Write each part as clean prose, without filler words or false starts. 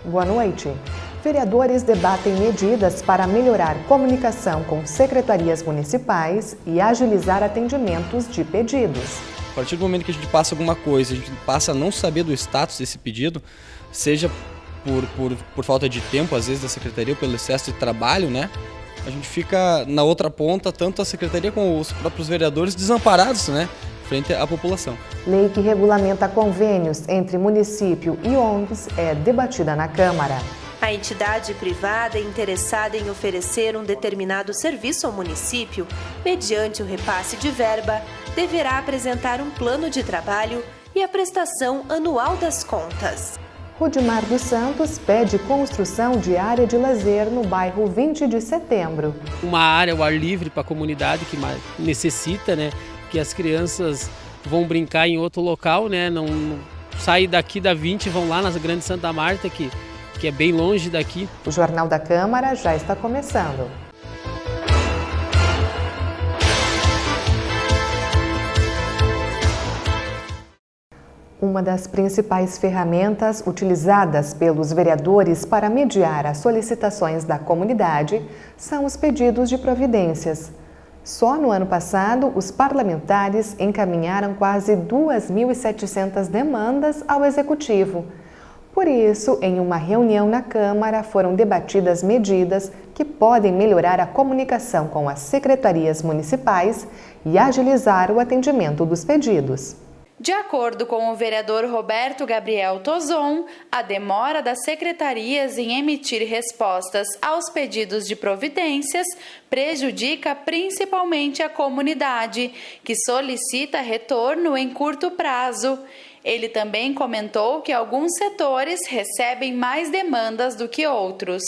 Boa noite. Vereadores debatem medidas para melhorar comunicação com secretarias municipais e agilizar atendimentos de pedidos. A partir do momento que a gente passa alguma coisa, a gente passa a não saber do status desse pedido, seja por falta de tempo, às vezes, da secretaria, ou pelo excesso de trabalho, né? A gente fica na outra ponta, tanto a secretaria como os próprios vereadores, desamparados, né? Frente à população. Lei que regulamenta convênios entre município e ONGs é debatida na Câmara. A entidade privada interessada em oferecer um determinado serviço ao município, mediante o repasse de verba, deverá apresentar um plano de trabalho e a prestação anual das contas. Rudimar dos Santos pede construção de área de lazer no bairro 20 de Setembro. Uma área ao ar livre para a comunidade que necessita, né? Que as crianças vão brincar em outro local, né? Não saem daqui da 20 e vão lá na Grande Santa Marta, que é bem longe daqui. O Jornal da Câmara já está começando. Uma das principais ferramentas utilizadas pelos vereadores para mediar as solicitações da comunidade são os pedidos de providências. Só no ano passado, os parlamentares encaminharam quase 2.700 demandas ao Executivo. Por isso, em uma reunião na Câmara, foram debatidas medidas que podem melhorar a comunicação com as secretarias municipais e agilizar o atendimento dos pedidos. De acordo com o vereador Roberto Gabriel Tozon, a demora das secretarias em emitir respostas aos pedidos de providências prejudica principalmente a comunidade, que solicita retorno em curto prazo. Ele também comentou que alguns setores recebem mais demandas do que outros.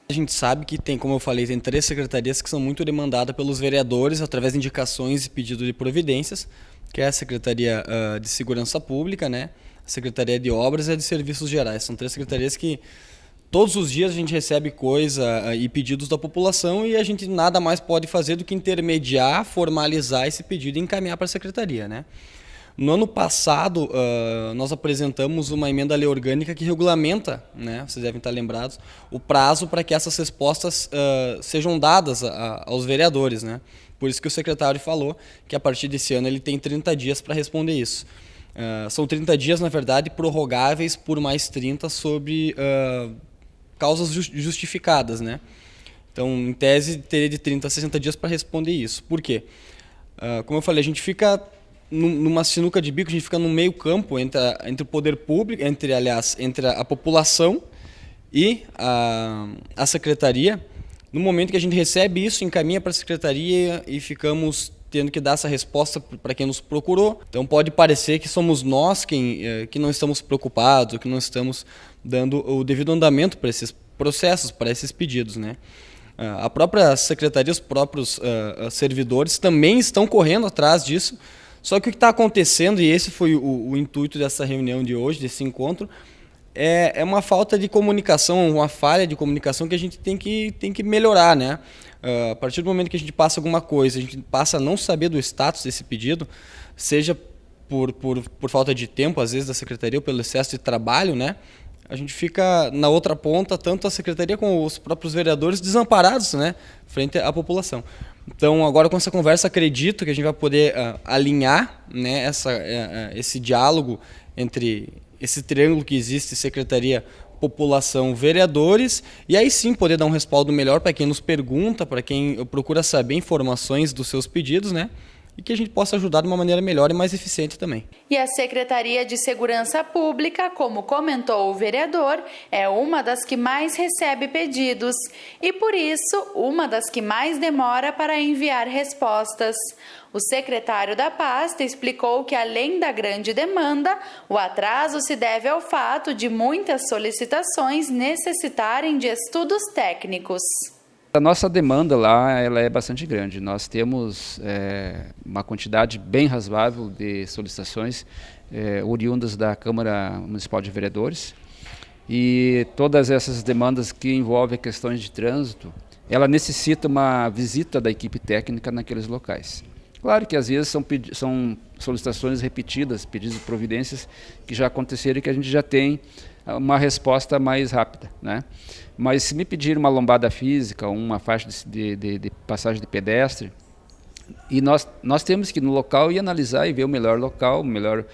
A gente sabe que tem, como eu falei, tem 3 secretarias que são muito demandadas pelos vereadores através de indicações e pedido de providências, que é a Secretaria de Segurança Pública, né? A Secretaria de Obras e a de Serviços Gerais. São 3 secretarias que todos os dias a gente recebe coisa e pedidos da população e a gente nada mais pode fazer do que intermediar, formalizar esse pedido e encaminhar para a secretaria, né? No ano passado, nós apresentamos uma emenda à lei orgânica que regulamenta, né, vocês devem estar lembrados, o prazo para que essas respostas sejam dadas aos vereadores, né? Por isso que o secretário falou que a partir desse ano ele tem 30 dias para responder isso. São 30 dias, na verdade, prorrogáveis por mais 30 sobre causas justificadas, né? Então, em tese, teria de 30 a 60 dias para responder isso. Por quê? Como eu falei, a gente fica numa sinuca de bico, a gente fica no meio campo entre o poder público, entre a população e a secretaria. No momento que a gente recebe isso, encaminha para a secretaria e ficamos tendo que dar essa resposta para quem nos procurou. Então pode parecer que somos nós que não estamos preocupados, que não estamos dando o devido andamento para esses processos, para esses pedidos, né? A própria secretaria, os próprios servidores também estão correndo atrás disso. Só que o que está acontecendo, e esse foi o intuito dessa reunião de hoje, desse encontro, é uma falta de comunicação, uma falha de comunicação que a gente tem que melhorar, né? A partir do momento que a gente passa alguma coisa, a gente passa a não saber do status desse pedido, seja por falta de tempo, às vezes, da secretaria, ou pelo excesso de trabalho, né? A gente fica na outra ponta, tanto a secretaria como os próprios vereadores, desamparados, né? Frente à população. Então, agora com essa conversa, acredito que a gente vai poder alinhar, né, esse diálogo entre esse triângulo que existe, secretaria, população, vereadores, e aí sim poder dar um respaldo melhor para quem nos pergunta, para quem procura saber informações dos seus pedidos, né? E que a gente possa ajudar de uma maneira melhor e mais eficiente também. E a Secretaria de Segurança Pública, como comentou o vereador, é uma das que mais recebe pedidos e, por isso, uma das que mais demora para enviar respostas. O secretário da pasta explicou que, além da grande demanda, o atraso se deve ao fato de muitas solicitações necessitarem de estudos técnicos. A nossa demanda lá ela é bastante grande. Nós temos uma quantidade bem razoável de solicitações oriundas da Câmara Municipal de Vereadores e todas essas demandas que envolvem questões de trânsito, ela necessita uma visita da equipe técnica naqueles locais. Claro que às vezes são solicitações repetidas, pedidos de providências que já aconteceram e que a gente já tem uma resposta mais rápida, né? Mas se me pedir uma lombada física, uma faixa de passagem de pedestre, e nós temos que ir no local e analisar e ver o melhor local, o melhor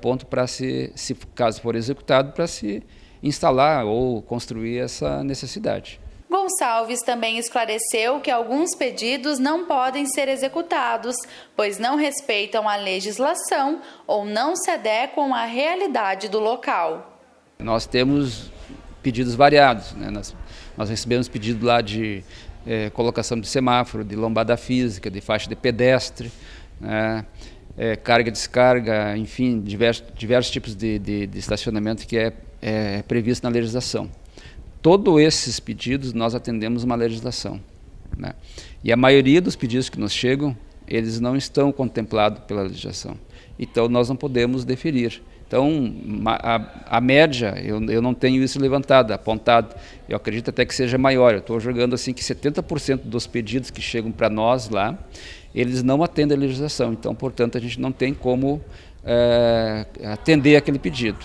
ponto para se caso for executado, para se instalar ou construir essa necessidade. Gonçalves também esclareceu que alguns pedidos não podem ser executados, pois não respeitam a legislação ou não se adequam à realidade do local. Nós temos pedidos variados, né? Nós recebemos pedido lá de colocação de semáforo, de lombada física, de faixa de pedestre, né? Carga e descarga, enfim, diversos tipos de estacionamento que é previsto na legislação. Todos esses pedidos nós atendemos uma legislação, né? E a maioria dos pedidos que nos chegam, eles não estão contemplados pela legislação. Então nós não podemos deferir. Então a média, eu não tenho isso levantado, apontado. Eu acredito até que seja maior. Eu estou jogando assim que 70% dos pedidos que chegam para nós lá, eles não atendem a legislação. Então, portanto, a gente não tem como atender aquele pedido.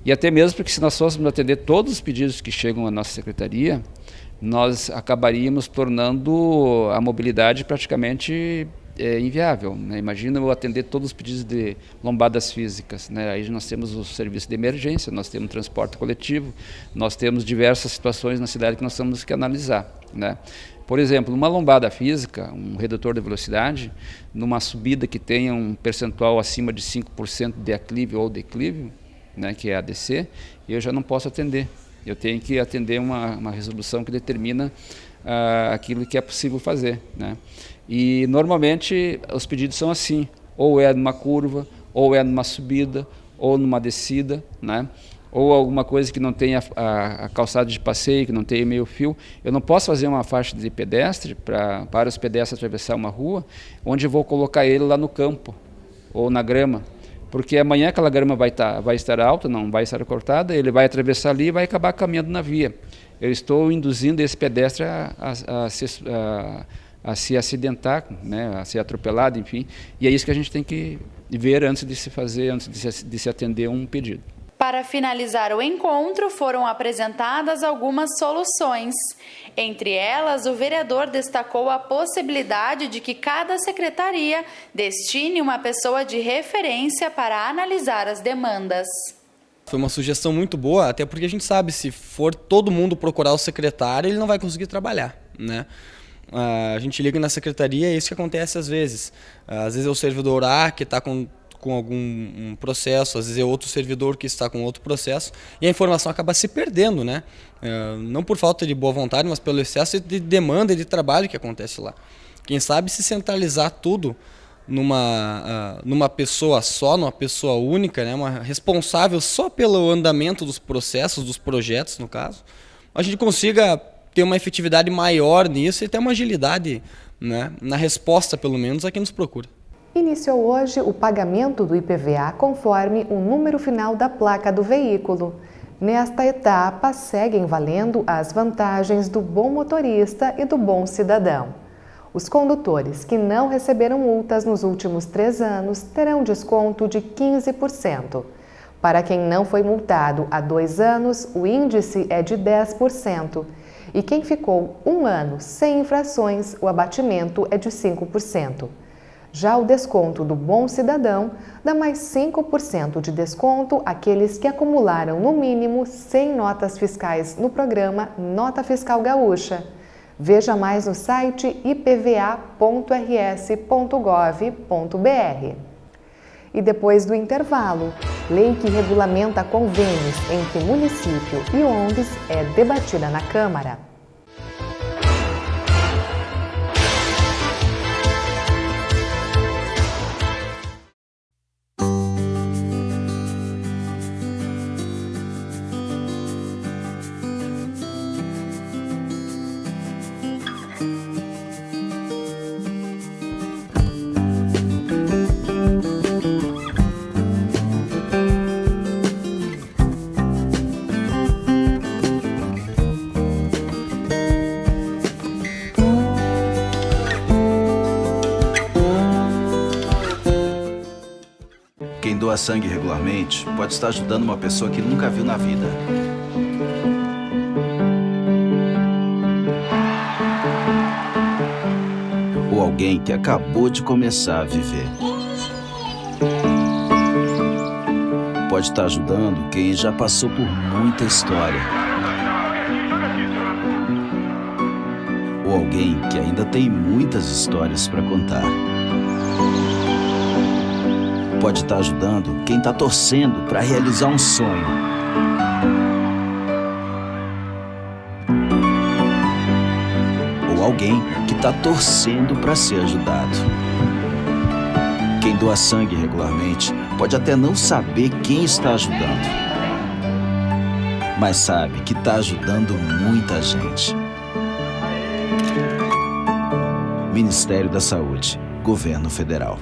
E até mesmo porque se nós fôssemos atender todos os pedidos que chegam à nossa secretaria, nós acabaríamos tornando a mobilidade praticamente inviável, né? Imagina eu atender todos os pedidos de lombadas físicas, né? Aí nós temos o serviço de emergência, nós temos transporte coletivo, nós temos diversas situações na cidade que nós temos que analisar, né? Por exemplo, uma lombada física, um redutor de velocidade, numa subida que tenha um percentual acima de 5% de aclive ou declive, né, que é ADC, eu já não posso atender. Eu tenho que atender uma resolução que determina aquilo que é possível fazer, né? E normalmente os pedidos são assim, ou é numa curva, ou é numa subida, ou numa descida, né? Ou alguma coisa que não tenha a calçada de passeio, que não tenha meio fio. Eu não posso fazer uma faixa de pedestre para os pedestres atravessar uma rua, onde eu vou colocar ele lá no campo, ou na grama. Porque amanhã aquela grama vai estar alta, não vai estar cortada, ele vai atravessar ali e vai acabar caminhando na via. Eu estou induzindo esse pedestre a se acidentar, né, a ser atropelado, enfim. E é isso que a gente tem que ver antes de se fazer, antes de se atender um pedido. Para finalizar o encontro, foram apresentadas algumas soluções. Entre elas, o vereador destacou a possibilidade de que cada secretaria destine uma pessoa de referência para analisar as demandas. Foi uma sugestão muito boa, até porque a gente sabe, se for todo mundo procurar o secretário, ele não vai conseguir trabalhar, né? A gente liga na secretaria, é isso que acontece às vezes. Às vezes é o servidor A que está com algum processo, às vezes é outro servidor que está com outro processo, e a informação acaba se perdendo, né? Não por falta de boa vontade, mas pelo excesso de demanda e de trabalho que acontece lá. Quem sabe se centralizar tudo numa pessoa só, numa pessoa única, né? Uma responsável só pelo andamento dos processos, dos projetos, no caso, a gente consiga ter uma efetividade maior nisso e ter uma agilidade, né, na resposta, pelo menos, a quem nos procura. Iniciou hoje o pagamento do IPVA conforme o número final da placa do veículo. Nesta etapa, seguem valendo as vantagens do bom motorista e do bom cidadão. Os condutores que não receberam multas nos últimos 3 anos terão desconto de 15%. Para quem não foi multado há 2 anos, o índice é de 10%. E quem ficou 1 ano sem infrações, o abatimento é de 5%. Já o desconto do Bom Cidadão dá mais 5% de desconto àqueles que acumularam no mínimo 100 notas fiscais no programa Nota Fiscal Gaúcha. Veja mais no site ipva.rs.gov.br. E depois do intervalo, lei que regulamenta convênios entre município e ONGs é debatida na Câmara. doa sangue regularmente pode estar ajudando uma pessoa que nunca viu na vida. Ou alguém que acabou de começar a viver. Pode estar ajudando quem já passou por muita história. Ou alguém que ainda tem muitas histórias para contar. Pode estar ajudando quem está torcendo para realizar um sonho. Ou alguém que está torcendo para ser ajudado. Quem doa sangue regularmente pode até não saber quem está ajudando, mas sabe que está ajudando muita gente. Ministério da Saúde, Governo Federal.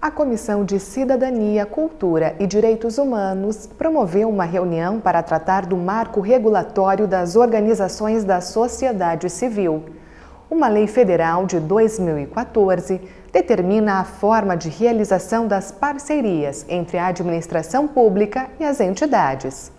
A Comissão de Cidadania, Cultura e Direitos Humanos promoveu uma reunião para tratar do marco regulatório das organizações da sociedade civil. Uma lei federal de 2014 determina a forma de realização das parcerias entre a administração pública e as entidades.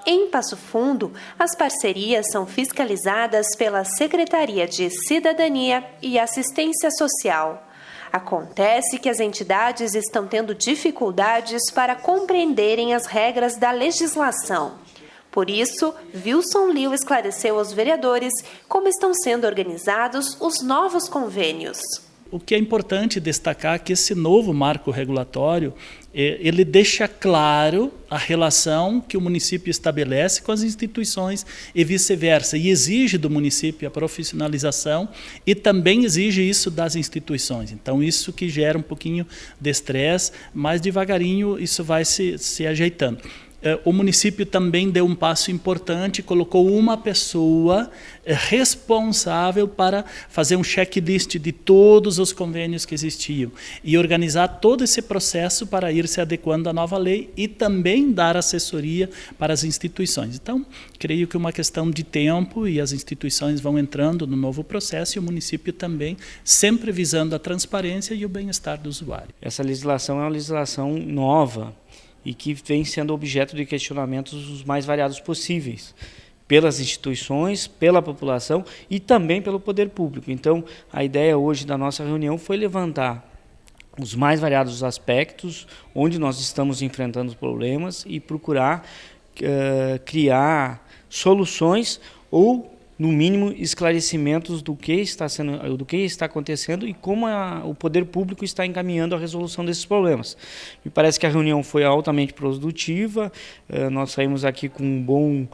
Em Passo Fundo, as parcerias são fiscalizadas pela Secretaria de Cidadania e Assistência Social. Acontece que as entidades estão tendo dificuldades para compreenderem as regras da legislação. Por isso, Wilson Liu esclareceu aos vereadores como estão sendo organizados os novos convênios. O que é importante destacar é que esse novo marco regulatório, ele deixa claro a relação que o município estabelece com as instituições e vice-versa, e exige do município a profissionalização e também exige isso das instituições. Então, isso que gera um pouquinho de estresse, mas devagarinho isso vai se ajeitando. O município também deu um passo importante, colocou uma pessoa responsável para fazer um checklist de todos os convênios que existiam e organizar todo esse processo para ir se adequando à nova lei e também dar assessoria para as instituições. Então, creio que é uma questão de tempo e as instituições vão entrando no novo processo e o município também, sempre visando a transparência e o bem-estar do usuário. Essa legislação é uma legislação nova e que vem sendo objeto de questionamentos os mais variados possíveis, pelas instituições, pela população e também pelo poder público. Então, a ideia hoje da nossa reunião foi levantar os mais variados aspectos, onde nós estamos enfrentando os problemas e procurar criar soluções ou, no mínimo, esclarecimentos do que está acontecendo e como o poder público está encaminhando a resolução desses problemas. Me parece que a reunião foi altamente produtiva, nós saímos aqui com um bom,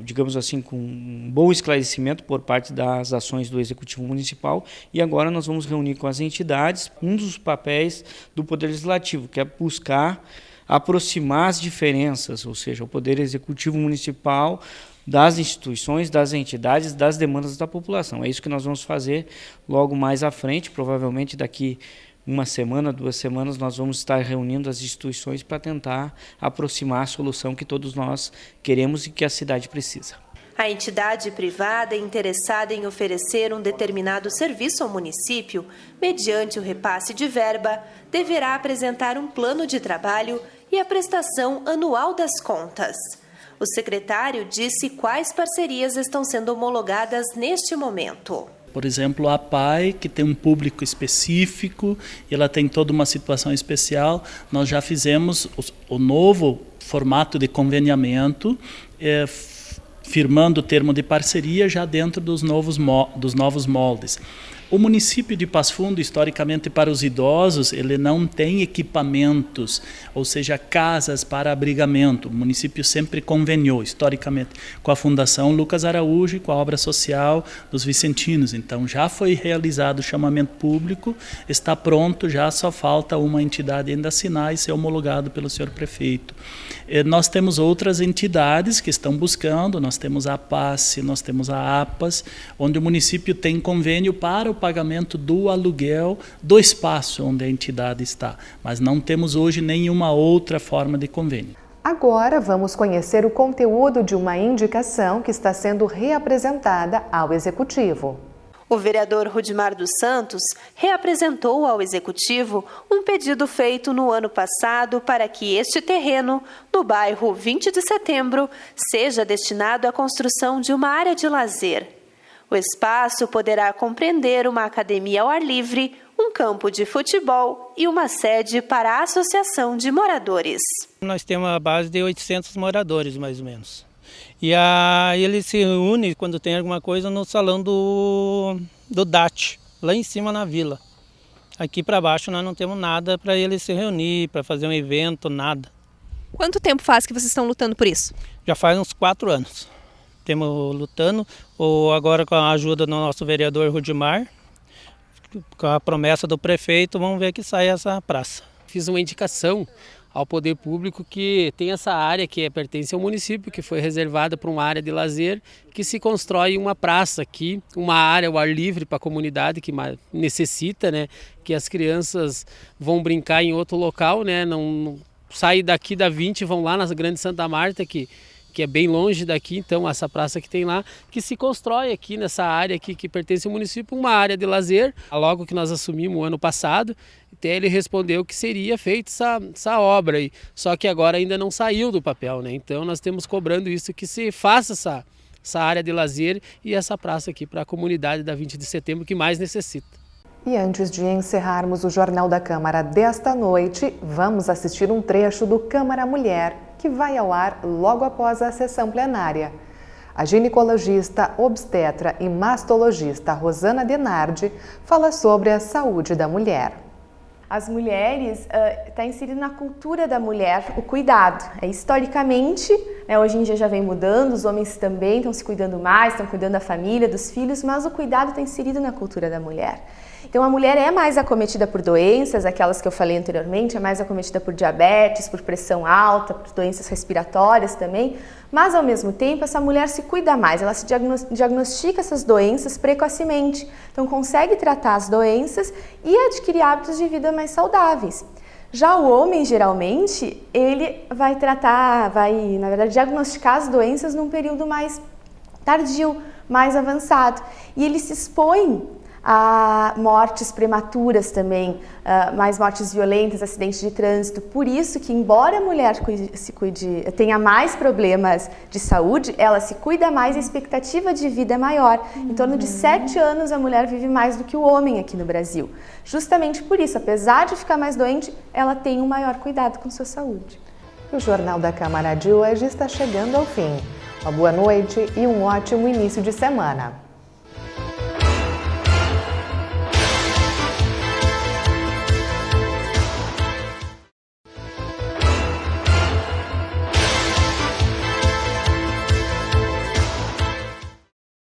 digamos assim, com um bom esclarecimento por parte das ações do Executivo Municipal e agora nós vamos reunir com as entidades um dos papéis do Poder Legislativo, que é buscar aproximar as diferenças, ou seja, o Poder Executivo Municipal das instituições, das entidades, das demandas da população. É isso que nós vamos fazer logo mais à frente, provavelmente daqui uma semana, 2 semanas, nós vamos estar reunindo as instituições para tentar aproximar a solução que todos nós queremos e que a cidade precisa. A entidade privada interessada em oferecer um determinado serviço ao município, mediante o repasse de verba, deverá apresentar um plano de trabalho e a prestação anual das contas. O secretário disse quais parcerias estão sendo homologadas neste momento. Por exemplo, a APAI, que tem um público específico, ela tem toda uma situação especial. Nós já fizemos o novo formato de conveniamento, firmando o termo de parceria já dentro dos novos moldes. O município de Passo Fundo, historicamente para os idosos, ele não tem equipamentos, ou seja, casas para abrigamento. O município sempre conveniou, historicamente, com a Fundação Lucas Araújo e com a obra social dos Vicentinos. Então, já foi realizado o chamamento público, está pronto, já só falta uma entidade ainda assinar e ser homologado pelo senhor prefeito. Nós temos outras entidades que estão buscando, nós temos a APACE, nós temos a APAS, onde o município tem convênio para o pagamento do aluguel do espaço onde a entidade está, mas não temos hoje nenhuma outra forma de convênio. Agora vamos conhecer o conteúdo de uma indicação que está sendo reapresentada ao Executivo. O vereador Rudimar dos Santos reapresentou ao Executivo um pedido feito no ano passado para que este terreno, no bairro 20 de Setembro, seja destinado à construção de uma área de lazer. O espaço poderá compreender uma academia ao ar livre, um campo de futebol e uma sede para a Associação de Moradores. Nós temos a base de 800 moradores, mais ou menos. E aí ele se reúne quando tem alguma coisa no salão do DAT, lá em cima na vila. Aqui para baixo nós não temos nada para ele se reunir, para fazer um evento, nada. Quanto tempo faz que vocês estão lutando por isso? Já faz uns 4 anos. Temos lutando, ou agora com a ajuda do nosso vereador Rudimar, com a promessa do prefeito, vamos ver que sai essa praça. Fiz uma indicação ao poder público que tem essa área que pertence ao município, que foi reservada para uma área de lazer, que se constrói uma praça aqui, uma área ao ar livre para a comunidade que necessita, né, que as crianças vão brincar em outro local, né, não saem daqui da 20 e vão lá na Grande Santa Marta, que é bem longe daqui, então essa praça que tem lá, que se constrói aqui nessa área aqui que pertence ao município, uma área de lazer. Logo que nós assumimos o ano passado, até ele respondeu que seria feita essa obra aí, só que agora ainda não saiu do papel, né? Então nós temos cobrando isso, que se faça essa área de lazer e essa praça aqui para a comunidade da 20 de setembro que mais necessita. E antes de encerrarmos o Jornal da Câmara desta noite, vamos assistir um trecho do Câmara Mulher, que vai ao ar logo após a sessão plenária. A ginecologista, obstetra e mastologista Rosana Denardi fala sobre a saúde da mulher. As mulheres, está inserido na cultura da mulher o cuidado. Historicamente, hoje em dia já vem mudando, os homens também estão se cuidando mais, estão cuidando da família, dos filhos, mas o cuidado está inserido na cultura da mulher. Então a mulher é mais acometida por doenças, aquelas que eu falei anteriormente, é mais acometida por diabetes, por pressão alta, por doenças respiratórias também, mas ao mesmo tempo essa mulher se cuida mais, ela se diagnostica essas doenças precocemente, então consegue tratar as doenças e adquirir hábitos de vida mais saudáveis. Já o homem, geralmente, ele vai na verdade, diagnosticar as doenças num período mais tardio, mais avançado, e ele se expõe a mortes prematuras também, mais mortes violentas, acidentes de trânsito. Por isso que, embora a mulher tenha mais problemas de saúde, ela se cuida mais e a expectativa de vida é maior. Em torno de 7 anos a mulher vive mais do que o homem aqui no Brasil. Justamente por isso, apesar de ficar mais doente, ela tem um maior cuidado com sua saúde. O Jornal da Câmara de hoje está chegando ao fim. Uma boa noite e um ótimo início de semana.